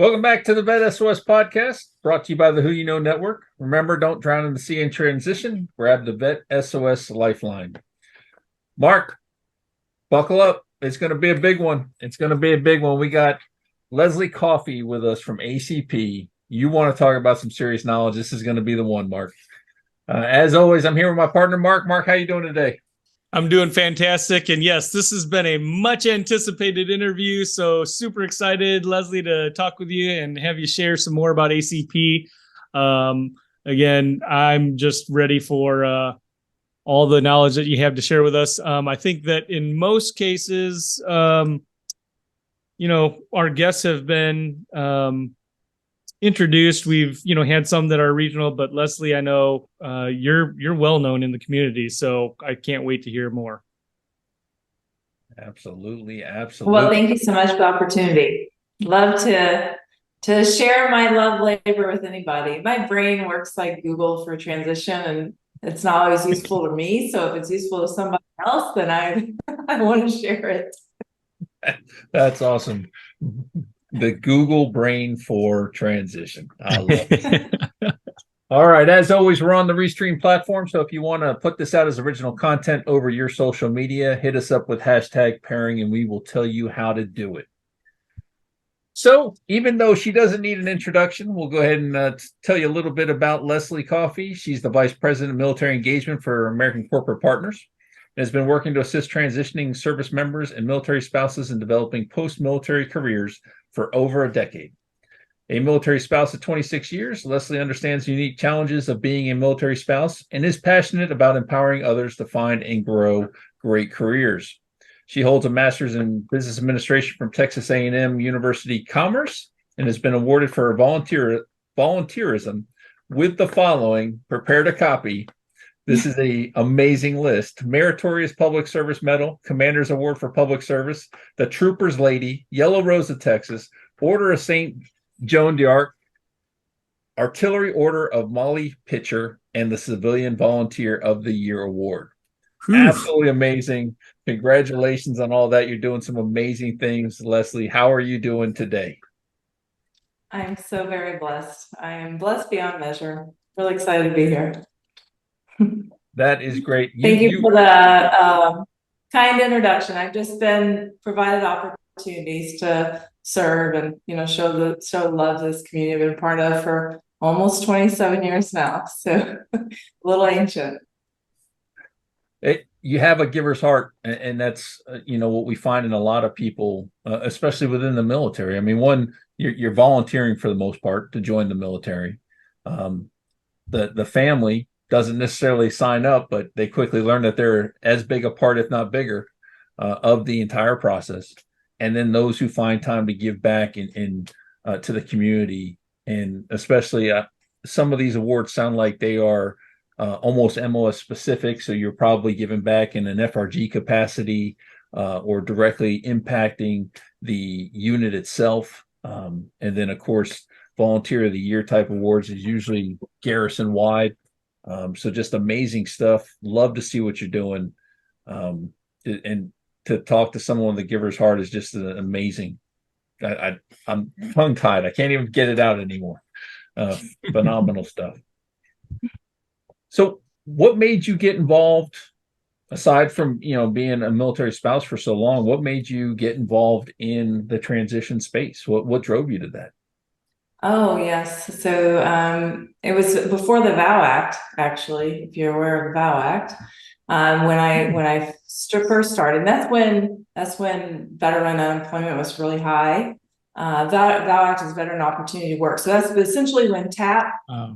Welcome back to the Vet S.O.S podcast, brought to you by the Who You Know Network. Remember, don't drown in the sea in transition. Grab the Vet S.O.S lifeline. Mark, buckle up. It's going to be a big one. We got Leslie Coffey with us from ACP. You want to talk about some serious knowledge. This is going to be the one, Mark. As always, I'm here with my partner, Mark. Mark, how you doing today? I'm doing fantastic. And yes, this has been a much anticipated interview. So super excited, Leslie, to talk with you and have you share some more about ACP. Again, I'm just ready for all the knowledge that you have to share with us. I think that in most cases, our guests have been introduced. We've had some that are regional, but Leslie, I know you're well known in the community, so I can't wait to hear more. Absolutely. Well, thank you so much for the opportunity. Love to share my love labor with anybody. My brain works like Google for transition, and it's not always useful to me. So if it's useful to somebody else, then I want to share it. That's awesome. The Google brain for transition. I love it. All right. As always, we're on the Restream platform. So if you want to put this out as original content over your social media, hit us up with #pairing and we will tell you how to do it. So even though she doesn't need an introduction, we'll go ahead and tell you a little bit about Leslie Coffey. She's the Vice President of Military Engagement for American Corporate Partners and has been working to assist transitioning service members and military spouses in developing post-military careers for over a decade. A military spouse of 26 years, Leslie understands the unique challenges of being a military spouse and is passionate about empowering others to find and grow great careers. She holds a master's in business administration from Texas A&M University Commerce and has been awarded for her volunteerism with the following. Prepare to copy. This is an amazing list. Meritorious Public Service Medal, Commander's Award for Public Service, the Trooper's Lady, Yellow Rose of Texas, Order of St. Joan d'Arc, Artillery Order of Molly Pitcher, and the Civilian Volunteer of the Year Award. Absolutely amazing. Congratulations on all that. You're doing some amazing things. Leslie, how are you doing today? I'm so very blessed. I am blessed beyond measure. Really excited to be here. That is great. Thank you for the kind introduction. I've just been provided opportunities to serve and show love this community I've been part of for almost 27 years now. So a little ancient. You have a giver's heart, and that's what we find in a lot of people, especially within the military. I mean, one, you're volunteering for the most part to join the military. The family doesn't necessarily sign up, but they quickly learn that they're as big a part, if not bigger, of the entire process. And then those who find time to give back to the community, and especially some of these awards sound like they are almost MOS specific. So you're probably giving back in an FRG capacity or directly impacting the unit itself. And then, of course, Volunteer of the Year type awards is usually garrison wide. So just amazing stuff. Love to see what you're doing. And to talk to someone with a giver's heart is just amazing. I'm tongue tied. I can't even get it out anymore. Phenomenal stuff. So what made you get involved, aside from, being a military spouse for so long, what made you get involved in the transition space? What drove you to that? Oh, yes. So it was before the VOW Act, actually, if you're aware of the VOW Act. When I first started, that's when veteran unemployment was really high. VOW Act is Veteran Opportunity Work. So that's essentially when TAP,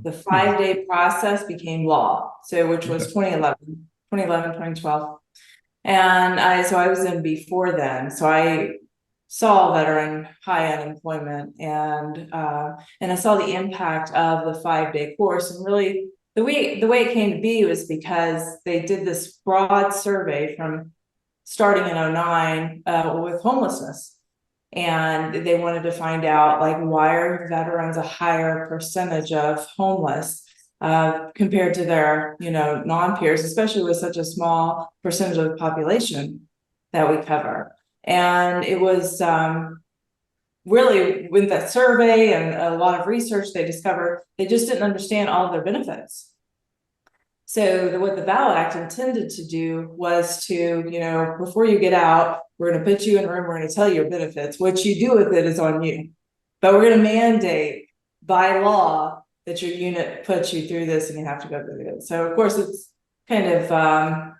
the 5-day process, became law. So which was 2011, 2012. And I was in before then. So I saw veteran high unemployment and I saw the impact of the 5-day course. And really the way it came to be was because they did this broad survey from starting in 2009 with homelessness. And they wanted to find out, like, why are veterans a higher percentage of homeless compared to their, non-peers, especially with such a small percentage of the population that we cover. And it was really with that survey and a lot of research, they discovered they just didn't understand all of their benefits. So what the VAL Act intended to do was to, before you get out, we're going to put you in a room, we're going to tell you your benefits. What you do with it is on you. But we're going to mandate by law that your unit puts you through this and you have to go through it. So of course it's kind of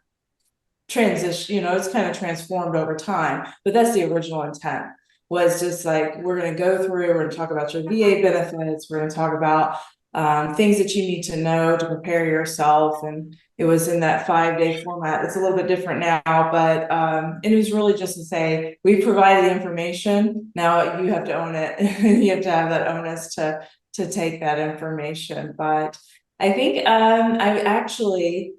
transition, it's kind of transformed over time, but that's the original intent, was just like, we're going to go through, we're going to talk about your VA benefits, we're going to talk about things that you need to know to prepare yourself. And it was in that 5-day format. It's a little bit different now, but it was really just to say, we provide the information, now you have to own it. You have to have that onus to take that information. But I think I actually,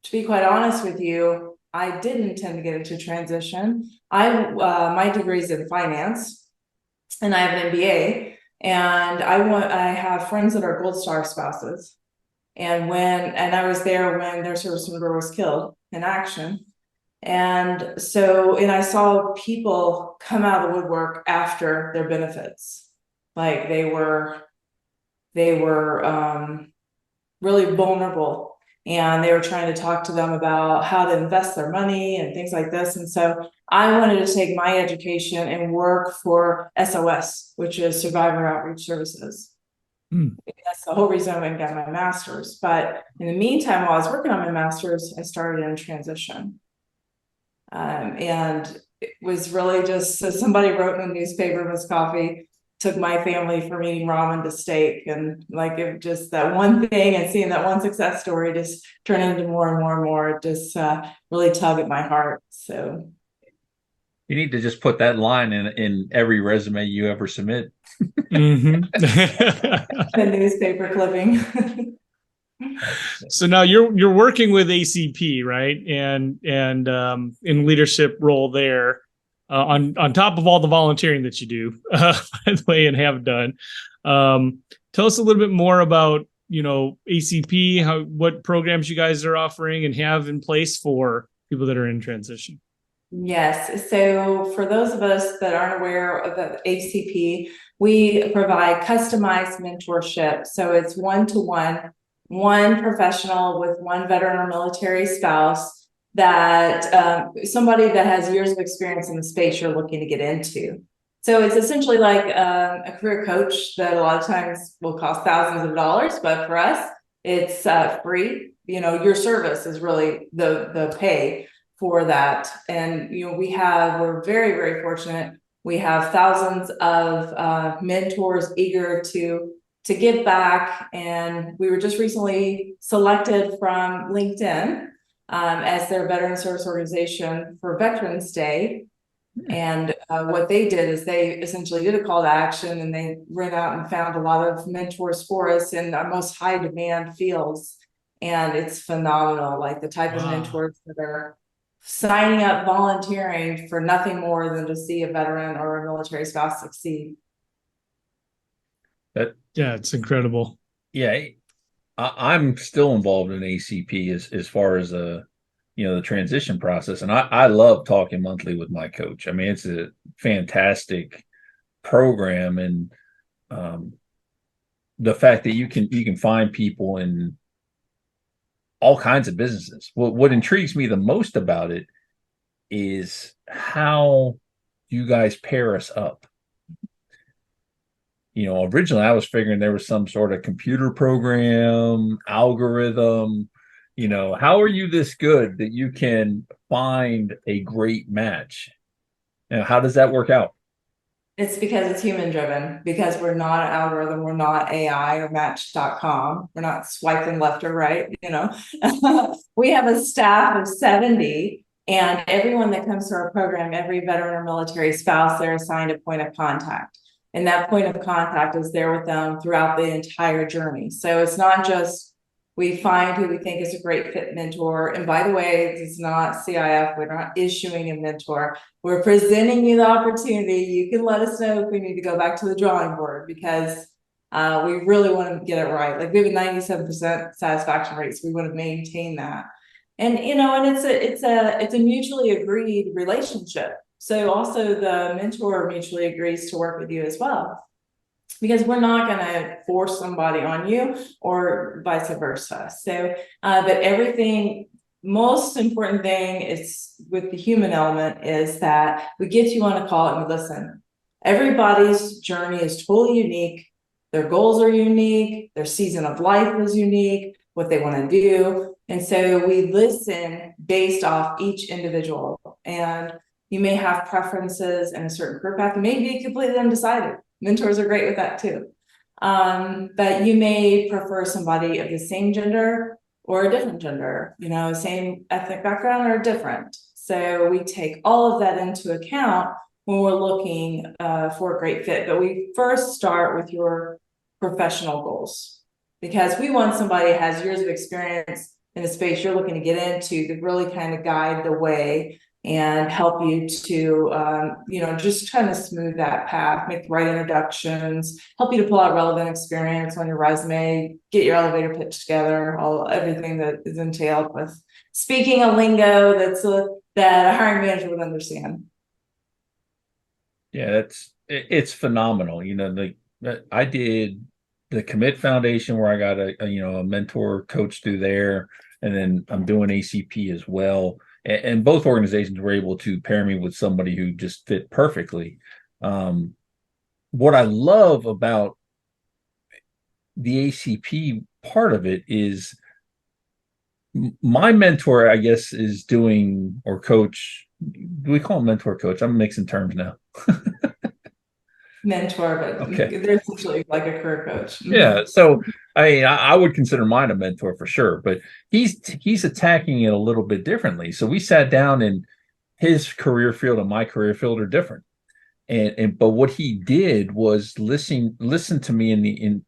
to be quite honest with you, I didn't intend to get into transition. My degree is in finance, and I have an MBA. And I have friends that are Gold Star spouses. And I was there when their service member was killed in action. And I saw people come out of the woodwork after their benefits. Like they were really vulnerable, and they were trying to talk to them about how to invest their money and things like this. And so I wanted to take my education and work for S.O.S, which is Survivor Outreach Services. That's the whole reason I went and got my master's. But in the meantime, while I was working on my master's, I started in transition. And it was really just, so somebody wrote in the newspaper, Miss Coffey took my family from eating ramen to steak, and like it just that one thing and seeing that one success story just turn into more and more and more, just really tug at my heart. So you need to just put that line in every resume you ever submit. Mm-hmm. The newspaper clipping. So now you're working with ACP, right? And in leadership role there, on top of all the volunteering that you do, by the way, and have done. Tell us a little bit more about, ACP, what programs you guys are offering and have in place for people that are in transition. Yes. So for those of us that aren't aware of the ACP, we provide customized mentorship. So it's one-to-one, one professional with one veteran or military spouse, that somebody that has years of experience in the space you're looking to get into. So it's essentially like a career coach that a lot of times will cost thousands of dollars, but for us, it's free. Your service is really the pay for that. And we're very, very fortunate. We have thousands of mentors eager to give back. And we were just recently selected from LinkedIn as their veteran service organization for Veterans Day. And what they did is they essentially did a call to action, and they went out and found a lot of mentors for us in our most high demand fields. And it's phenomenal, like the type of mentors that are signing up, volunteering for nothing more than to see a veteran or a military spouse succeed. Yeah, it's incredible. Yeah, I'm still involved in ACP as far as the transition process, and I love talking monthly with my coach. I mean, it's a fantastic program, and the fact that you can find people in all kinds of businesses. What intrigues me the most about it is how you guys pair us up. Originally I was figuring there was some sort of computer program, algorithm. How are you this good that you can find a great match? How does that work out? It's because it's human driven, because we're not an algorithm, we're not AI or match.com. We're not swiping left or right, We have a staff of 70, and everyone that comes to our program, every veteran or military spouse, they're assigned a point of contact. And that point of contact is there with them throughout the entire journey. So it's not just we find who we think is a great fit mentor. And by the way, it's not CIF. We're not issuing a mentor. We're presenting you the opportunity. You can let us know if we need to go back to the drawing board, because we really want to get it right. Like we have a 97% satisfaction rate, so we want to maintain that. And and it's a mutually agreed relationship. So also the mentor mutually agrees to work with you as well, because we're not going to force somebody on you or vice versa. So, but everything, most important thing is with the human element is that we get you on a call and we listen. Everybody's journey is totally unique. Their goals are unique. Their season of life is unique, what they want to do. And so we listen based off each individual. And you may have preferences in a certain career path. You may be completely undecided. Mentors are great with that too. But you may prefer somebody of the same gender or a different gender, you know, same ethnic background or different. So we take all of that into account when we're looking for a great fit. But we first start with your professional goals, because we want somebody who has years of experience in the space you're looking to get into to really kind of guide the way and help you to, you know, just kind of smooth that path, make the right introductions, help you to pull out relevant experience on your resume, get your elevator pitch together, everything that is entailed with speaking a lingo that a hiring manager would understand. Yeah, it's phenomenal. You know, I did the Commit Foundation where I got a mentor coach through there, and then I'm doing ACP as well. And both organizations were able to pair me with somebody who just fit perfectly. What I love about the ACP part of it is my mentor, I guess, is doing, or coach. Do we call him mentor coach? I'm mixing terms now. Mentor, but Okay. they're essentially like a career coach. Yeah. So I would consider mine a mentor for sure, but he's attacking it a little bit differently. So we sat down, and his career field and my career field are different. And but what he did was listen to me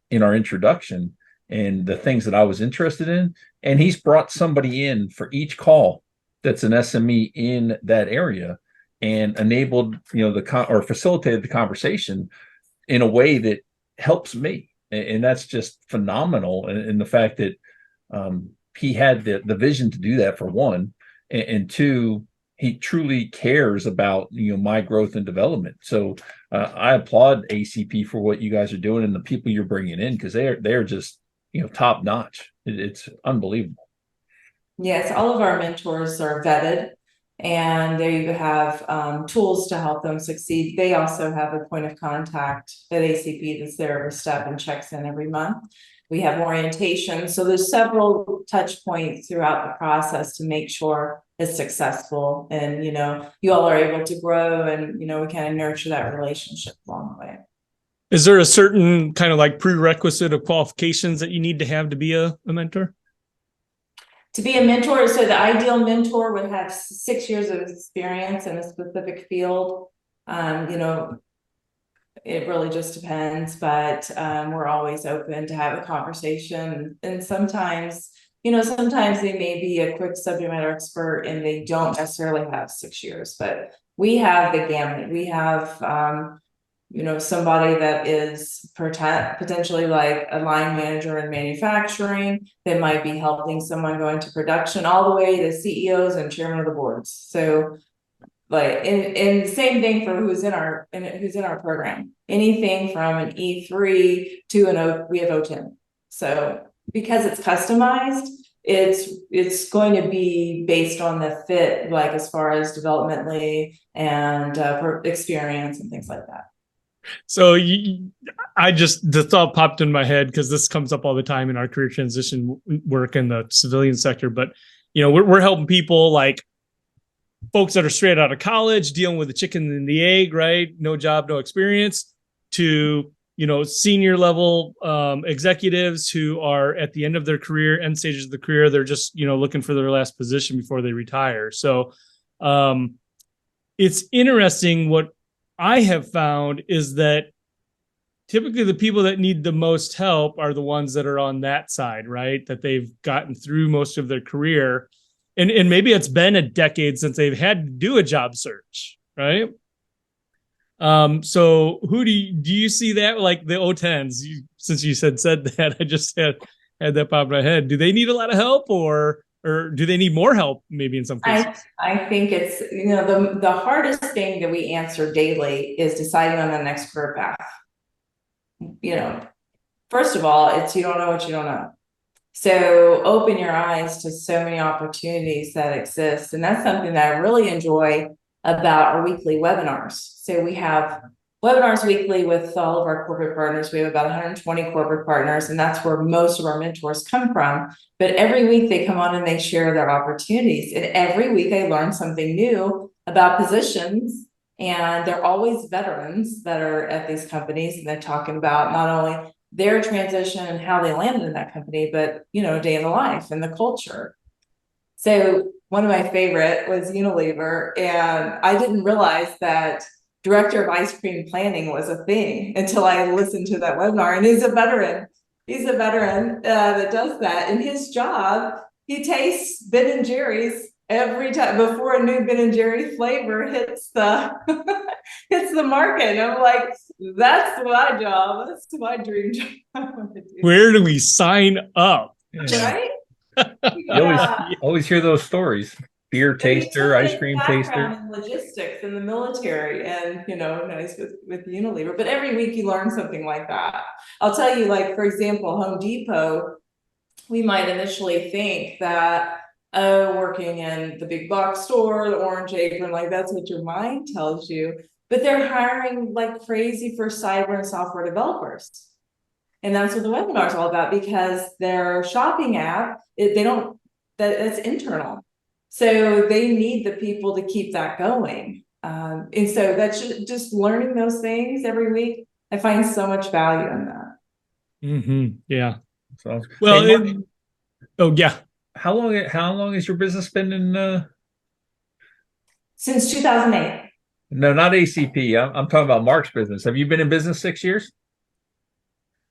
in our introduction and the things that I was interested in. And he's brought somebody in for each call that's an SME in that area, and enabled, or facilitated the conversation in a way that helps me. And that's just phenomenal. And the fact that he had the vision to do that, for one, and two, he truly cares about my growth and development. So I applaud ACP for what you guys are doing and the people you're bringing in, because they're just top notch. It's unbelievable. Yes, all of our mentors are vetted, and they have tools to help them succeed. They also have a point of contact at ACP that's there every step and checks in every month. We have orientation. So there's several touch points throughout the process to make sure it's successful. And, you all are able to grow, and, we kind of nurture that relationship along the way. Is there a certain kind of like prerequisite of qualifications that you need to have to be a mentor? To be a mentor, so the ideal mentor would have 6 years of experience in a specific field. It really just depends, but we're always open to have a conversation. And sometimes they may be a quick subject matter expert and they don't necessarily have 6 years, but we have the gamut. We have somebody that is potentially like a line manager in manufacturing that might be helping someone go into production, all the way to CEOs and chairman of the boards. So like, and the same thing for who's in our program, anything from an E3 to we have O10. So because it's customized, it's going to be based on the fit, like as far as developmentally and experience and things like that. So the thought popped in my head, because this comes up all the time in our career transition work in the civilian sector. But, we're helping people like folks that are straight out of college, dealing with the chicken and the egg, right? No job, no experience, to, senior level executives who are at the end of their career, end stages of the career. They're just, looking for their last position before they retire. So it's interesting. What I have found is that typically the people that need the most help are the ones that are on that side, right? That they've gotten through most of their career. And maybe it's been a decade since they've had to do a job search, right? So who do you see that, like the O10s? Since you said that, I just had that pop in my head. Do they need a lot of help, or or do they need more help maybe in some cases? I think it's, the hardest thing that we answer daily is deciding on the next career path. First of all, it's you don't know what you don't know. So open your eyes to so many opportunities that exist. And that's something that I really enjoy about our weekly webinars. So we have webinars weekly with all of our corporate partners. We have about 120 corporate partners, and that's where most of our mentors come from. But every week they come on and they share their opportunities. And every week I learn something new about positions. And they're always veterans that are at these companies, and they're talking about not only their transition and how they landed in that company, but day in the life and the culture. So one of my favorite was Unilever, and I didn't realize that director of ice cream planning was a thing until I listened to that webinar. And he's a veteran. That does that. In his job, he tastes Ben and Jerry's every time before a new Ben and Jerry flavor hits the hits the market. And I'm like, that's my job. That's my dream job. Where do we sign up? Right? You always hear those stories. Beer taster, ice cream taster. In logistics in the military, and nice with Unilever. But every week you learn something like that. I'll tell you, like for example, Home Depot. We might initially think that working in the big box store, the Orange Apron, like that's what your mind tells you. But they're hiring like crazy for cyber and software developers. And that's what the webinar is all about, because their shopping app, that's internal. So they need the people to keep that going. And so that's just learning those things every week. I find so much value in that. Mm-hmm. Yeah. So, well, hey, oh yeah. How long has your business been in? Since 2008. No, not ACP. I'm talking about Mark's business. Have you been in business 6 years?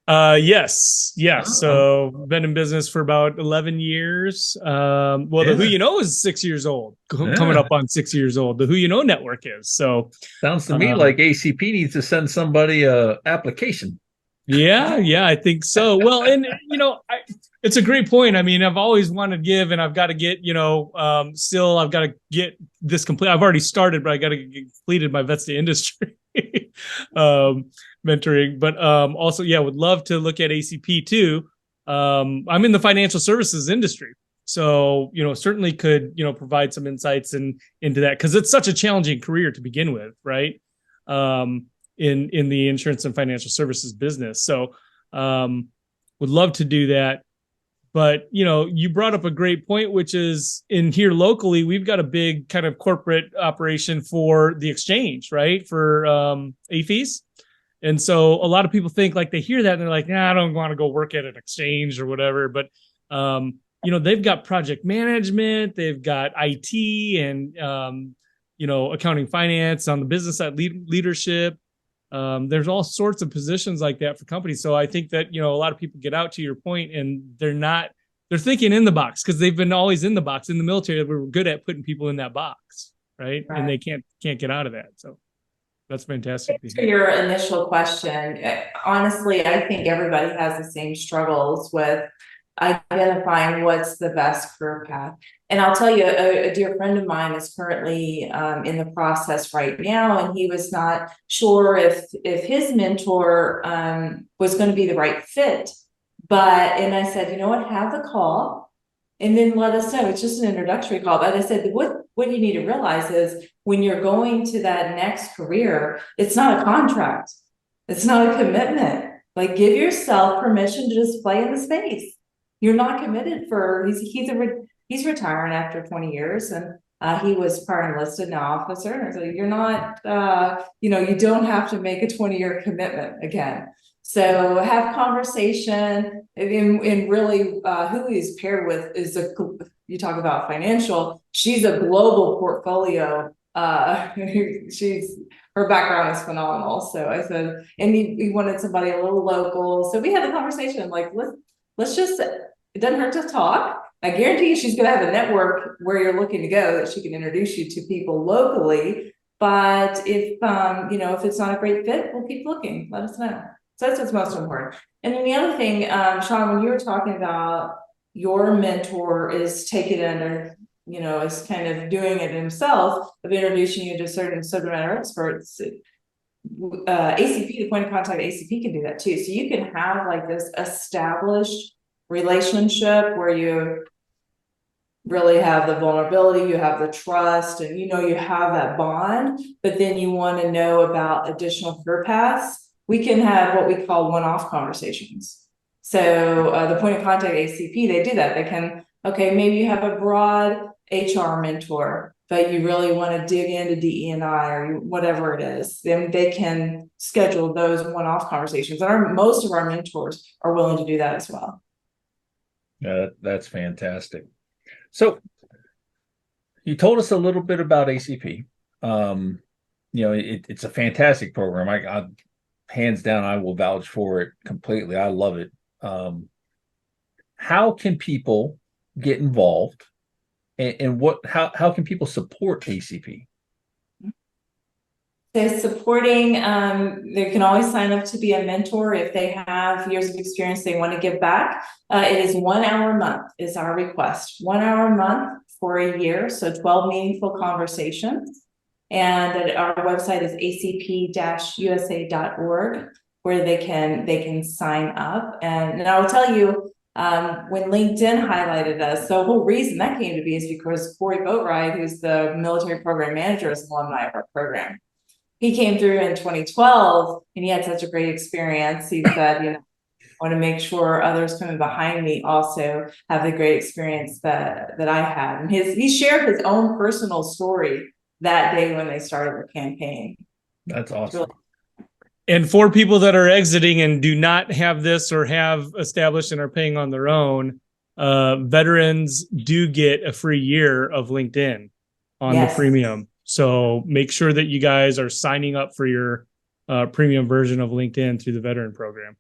Yes. So been in business for about 11 years. The Who You Know is 6 years old, coming up on 6 years old. The Who You Know network is. So sounds to me like ACP needs to send somebody a application. Yeah, I think so. Well, and it's a great point. I mean, I've always wanted to give, and I've got to get, still I've got to get this complete. I've already started, but I got to get completed my vets to industry mentoring. But also, would love to look at ACP too. I'm in the financial services industry, so certainly could provide some insights into that, because it's such a challenging career to begin with, right? In the insurance and financial services business. So would love to do that. But, you brought up a great point, which is in here locally, we've got a big kind of corporate operation for the exchange, right? For AFEs. And so a lot of people think, like, they hear that and they're like, I don't want to go work at an exchange or whatever. But, they've got project management, they've got IT and, accounting, finance, on the business side, leadership. There's all sorts of positions like that for companies. So I think that, a lot of people get out, to your point, and they're thinking in the box, because they've been always in the box. In the military, we were good at putting people in that box, right? And they can't get out of that. So that's fantastic. To your initial question, honestly, I think everybody has the same struggles with identifying what's the best career path. And I'll tell you, a dear friend of mine is currently in the process right now, and he was not sure if his mentor was going to be the right fit. And I said, you know what, have the call and then let us know. It's just an introductory call. But I said, what you need to realize is when you're going to that next career, it's not a contract. It's not a commitment. Like, give yourself permission to just play in the space. You're not committed he's retiring after 20 years, and he was prior enlisted, now officer. So you're not, you don't have to make a 20-year commitment again. So have conversation, and really who he's paired with is you talk about financial, she's a global portfolio. Her background is phenomenal. So I said, and he wanted somebody a little local. So we had a conversation like, let's just, it doesn't hurt to talk. I guarantee you she's going to have a network where you're looking to go that she can introduce you to people locally. But if, if it's not a great fit, we'll keep looking. Let us know. So that's what's most important. And then the other thing, Sean, when you were talking about, your mentor is taking it under, is kind of doing it himself, of introducing you to certain subject matter experts. ACP, the point of contact ACP, can do that too. So you can have like this established relationship where you really have the vulnerability, you have the trust, and you have that bond, but then you want to know about additional career paths. We can have what we call one-off conversations. So the point of contact ACP, they do that. They can, okay, maybe you have a broad HR mentor, but you really want to dig into DE&I or whatever it is, then they can schedule those one-off conversations. And most of our mentors are willing to do that as well. Yeah, that's fantastic. So you told us a little bit about ACP. It's a fantastic program. I hands down, I will vouch for it completely. I love it. How can people get involved, and how can people support ACP? They're supporting, they can always sign up to be a mentor if they have years of experience they want to give back. It is 1 hour a month is our request. 1 hour a month for a year, so 12 meaningful conversations. And our website is acp-usa.org, where they can sign up. And I will tell you, when LinkedIn highlighted us, the whole reason that came to be is because Corey Boatwright, who's the military program manager, is an alumni of our program. He came through in 2012 and he had such a great experience. He said, I want to make sure others coming behind me also have the great experience that I had. And he shared his own personal story that day when they started the campaign. That's awesome. And for people that are exiting and do not have this or have established and are paying on their own, veterans do get a free year of LinkedIn on the premium. So make sure that you guys are signing up for your premium version of LinkedIn through the veteran program.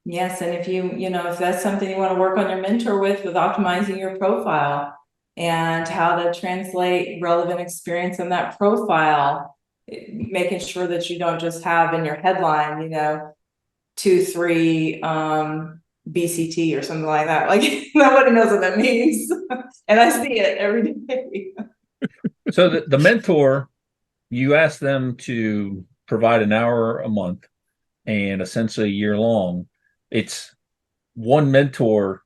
Yes. And if if that's something you want to work on your mentor with optimizing your profile and how to translate relevant experience in that profile, making sure that you don't just have in your headline, 2-3 BCT or something like that. Like nobody knows what that means. And I see it every day. So the mentor, you ask them to provide an hour a month and essentially a year long. It's one mentor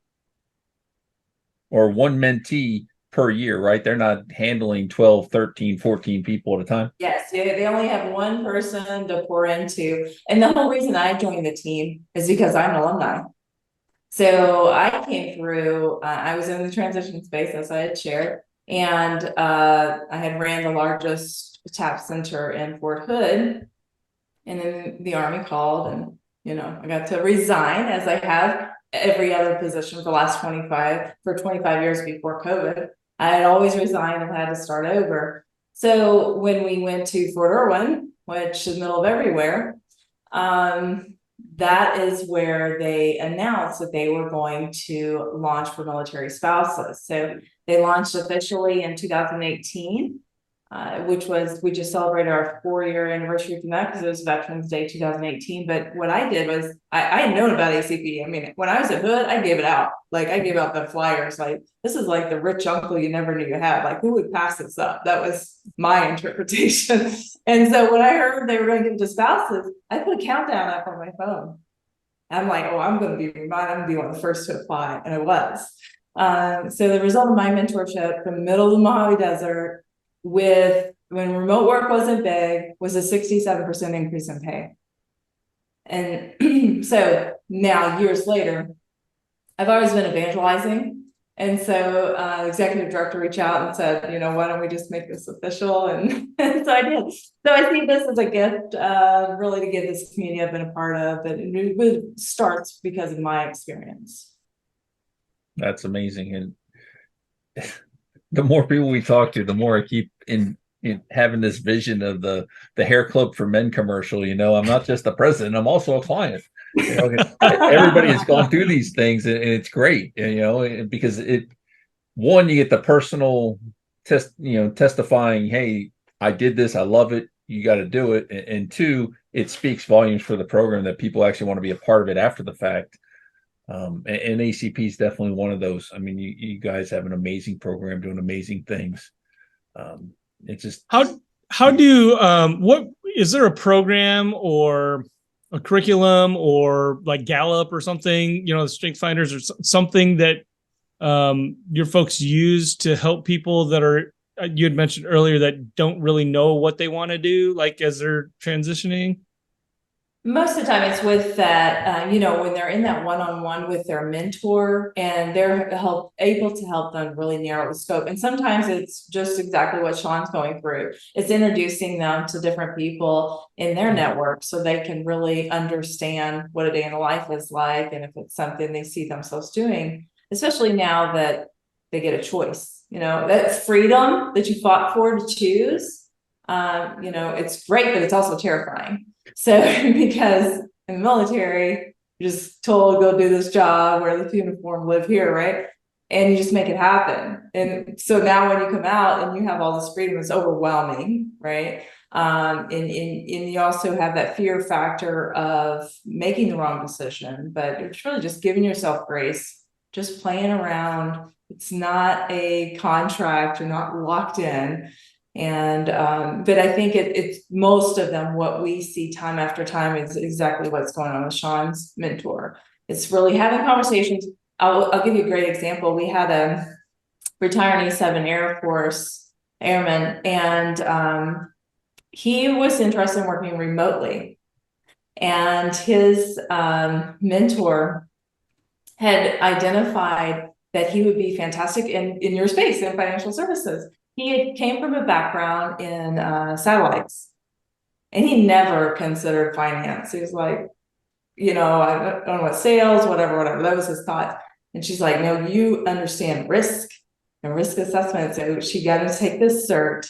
or one mentee per year, right? They're not handling 12, 13, 14 people at a time. Yes, they only have one person to pour into. And the whole reason I joined the team is because I'm an alumni. So I came through, I was in the transition space, as I had shared. And I had ran the largest TAP center in Fort Hood, and then the Army called, and I got to resign, as I have every other position for the last 25 years before COVID. I had always resigned and had to start over. So when we went to Fort Irwin, which is the middle of everywhere, that is where they announced that they were going to launch for military spouses. So they launched officially in 2018, which was, we just celebrated our 4-year anniversary from that because it was Veterans Day 2018. But what I did was I had known about ACP. I mean, when I was at Hood, I gave it out. Like I gave out the flyers, like this is like the rich uncle you never knew you had. Like who would pass this up? That was my interpretation. And so when I heard they were going to give it to spouses, I put a countdown up on my phone. I'm like, oh, I'm going to be one of the first to apply. And I was. So the result of my mentorship from the middle of the Mojave Desert when remote work wasn't big was a 67% increase in pay. And so now years later, I've always been evangelizing. And so the executive director reached out and said, why don't we just make this official? And so I did. So I see this as a gift, really to give this community I've been a part of. But it starts because of my experience. That's amazing. And the more people we talk to, the more I keep in having this vision of the hair club for men commercial. I'm not just the president, I'm also a client. Everybody has gone through these things, and it's great, because you get the personal testifying, hey, I did this, I love it, you got to do it. And two, it speaks volumes for the program that people actually want to be a part of it after the fact. And ACP is definitely one of those. I mean, you guys have an amazing program doing amazing things. It's just how do what is there a program or a curriculum or like Gallup or something, the Strength Finders or something that your folks use to help people that are, you had mentioned earlier, that don't really know what they want to do, like as they're transitioning? Most of the time it's with that, when they're in that one-on-one with their mentor and they're able to help them really narrow the scope. And sometimes it's just exactly what Sean's going through. It's introducing them to different people in their network so they can really understand what a day in the life is like. And if it's something they see themselves doing, especially now that they get a choice, that freedom that you fought for to choose, it's great, but it's also terrifying. So, because in the military, you're just told, go do this job, wear the uniform, live here, right? And you just make it happen. And so now when you come out and you have all this freedom, it's overwhelming, right? And you also have that fear factor of making the wrong decision, but it's really just giving yourself grace, just playing around. It's not a contract, you're not locked in. And but I think it's most of them, what we see time after time is exactly what's going on with Sean's mentor. It's really having conversations. I'll give you a great example. We had a retiring E-7 Air Force airman, and he was interested in working remotely. And his mentor had identified that he would be fantastic in your space, in financial services. He came from a background in satellites, and he never considered finance. He was like, I don't know what sales, whatever. That was his thought. And she's like, no, you understand risk and risk assessment. So she got him to take this cert,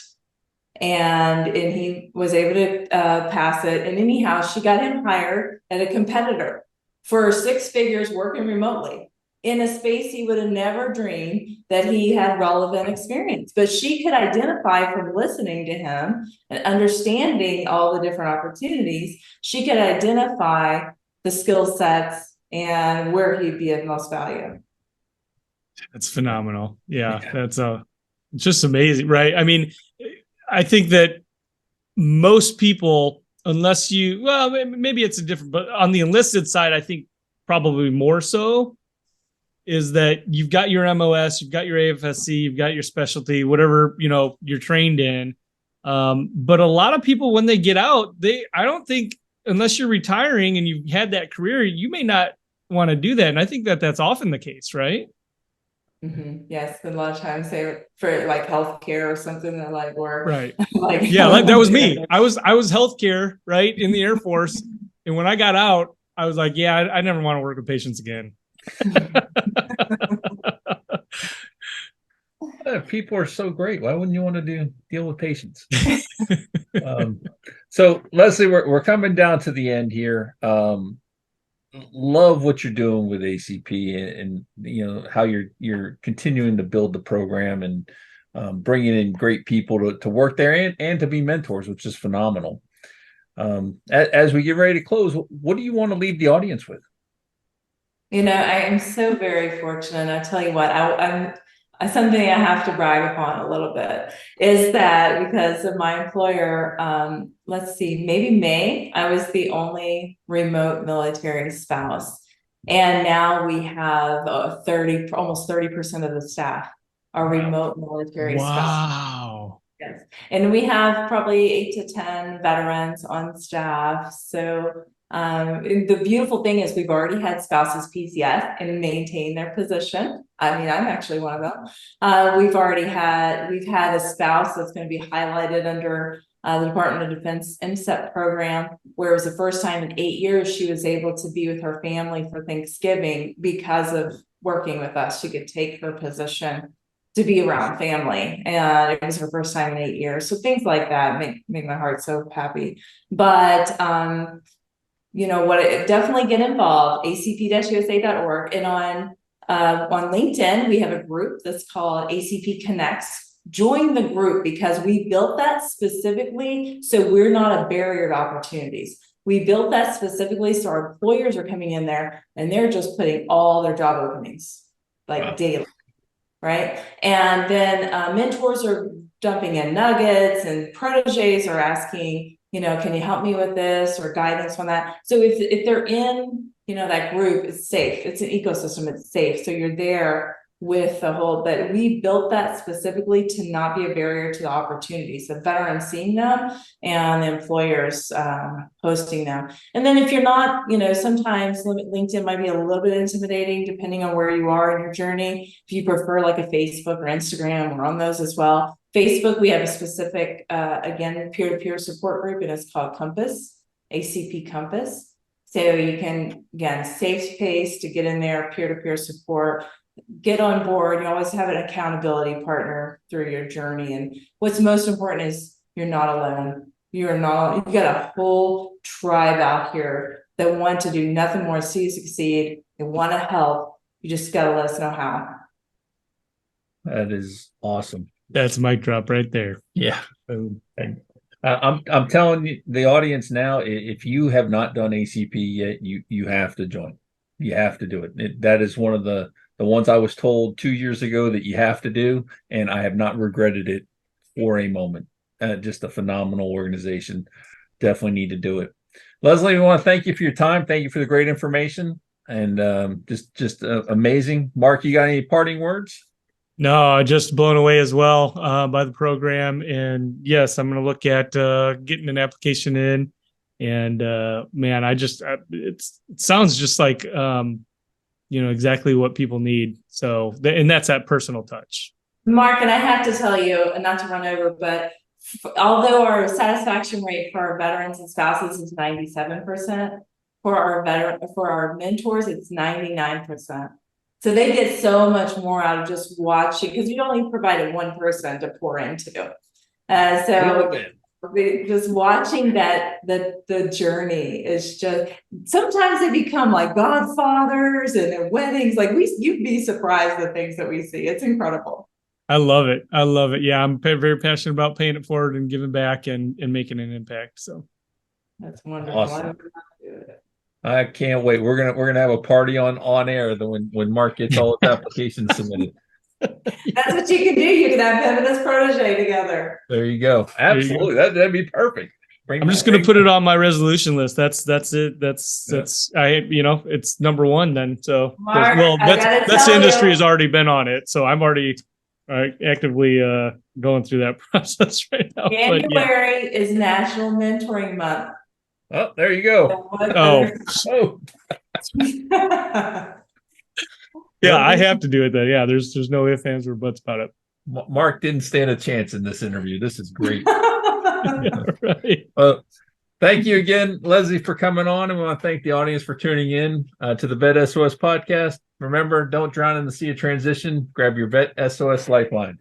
and he was able to pass it. And anyhow, she got him hired at a competitor for 6 figures working remotely in a space he would have never dreamed that he had relevant experience. But she could identify from listening to him and understanding all the different opportunities, she could identify the skill sets and where he'd be of most value. That's phenomenal. Yeah. That's just amazing, right? I mean, I think that most people, unless maybe it's a different, but on the enlisted side, I think probably more so, is that you've got your MOS, you've got your AFSC, you've got your specialty, whatever, you're trained in. But a lot of people, when they get out, I don't think, unless you're retiring and you've had that career, you may not want to do that. And I think that that's often the case, right? Mm-hmm. Yes, a lot of times they for like healthcare or something, they're like, or right, like, yeah, that was me. I was healthcare, right, in the Air Force, and when I got out, I was like, yeah, I never want to work with patients again. People are so great. Why wouldn't you want to deal with patients? So Leslie, we're coming down to the end here. Love what you're doing with ACP, and how you're continuing to build the program and bringing in great people to work there and to be mentors, which is phenomenal. As we get ready to close, what do you want to leave the audience with? I am so very fortunate. I tell you what, I'm something I have to brag upon a little bit is that because of my employer, let's see, maybe May, I was the only remote military spouse. And now we have almost 30% of the staff are remote military spouse. Wow. Yes. And we have probably 8 to 10 veterans on staff. So the beautiful thing is we've already had spouses PCS and maintain their position. I mean, I'm actually one of them. We've had a spouse that's going to be highlighted under the Department of Defense MSEP program, where it was the first time in 8 years she was able to be with her family for Thanksgiving because of working with us. She could take her position to be around family, and it was her first time in 8 years. So things like that make my heart so happy. But definitely get involved, acp-usa.org. And on LinkedIn, we have a group that's called ACP Connects. Join the group because we built that specifically so we're not a barrier to opportunities. we built that specifically so our employers are coming in there and they're just putting all their job openings like daily, right? And then mentors are dumping in nuggets, and proteges are asking, can you help me with this or guidance on that? So if they're in, that group, it's safe. It's an ecosystem. It's safe. So you're there with the whole, but we built that specifically to not be a barrier to the opportunities, the veterans seeing them and the employers hosting them. And then if you're not, sometimes LinkedIn might be a little bit intimidating depending on where you are in your journey. If you prefer like a Facebook or Instagram, we're on those as well. Facebook, we have a specific, again, peer-to-peer support group, and it's called Compass, ACP Compass. So you can, again, safe space to get in there, peer-to-peer support, get on board. You always have an accountability partner through your journey. And what's most important is you're not alone. You've got a whole tribe out here that want to do nothing more to see you succeed. They want to help. You just got to let us know how. That is awesome. That's mic drop right there. Yeah. I'm telling you, the audience now, if you have not done ACP yet, you have to join. You have to do it. That is one of the ones I was told 2 years ago that you have to do, and I have not regretted it for a moment. Just a phenomenal organization. Definitely need to do it. Leslie, we want to thank you for your time. Thank you for the great information, and just amazing. Mark, you got any parting words? No, just blown away as well by the program. And yes, I'm going to look at getting an application in. And man, it sounds just like, exactly what people need. So, and that's that personal touch. Mark, and I have to tell you, and not to run over, but although our satisfaction rate for our veterans and spouses is 97%, for our mentors, it's 99%. So they get so much more out of just watching, because you only provided one person to pour into. Just watching the journey is just, sometimes they become like godfathers and their weddings. Like you'd be surprised the things that we see. It's incredible. I love it. Yeah, I'm very passionate about paying it forward and giving back and making an impact. So that's wonderful. Awesome. I can't wait. We're gonna have a party on air when Mark gets all his applications submitted. That's what you can do. You can have him and his protege together. There you go. Absolutely. That'd be perfect. I'm just going to put it on my resolution list. That's it. That's it's number one then. So, Mark, that's the industry has already been on it. So I'm already actively going through that process right now. January is National Mentoring Month. Oh, there you go. Yeah, I have to do it then. Yeah, there's no ifs, ands, or buts about it. Mark didn't stand a chance in this interview. This is great. Yeah, right. Thank you again, Leslie, for coming on. And we want to thank the audience for tuning in to the Vet SOS podcast. Remember, don't drown in the sea of transition. Grab your Vet SOS lifeline.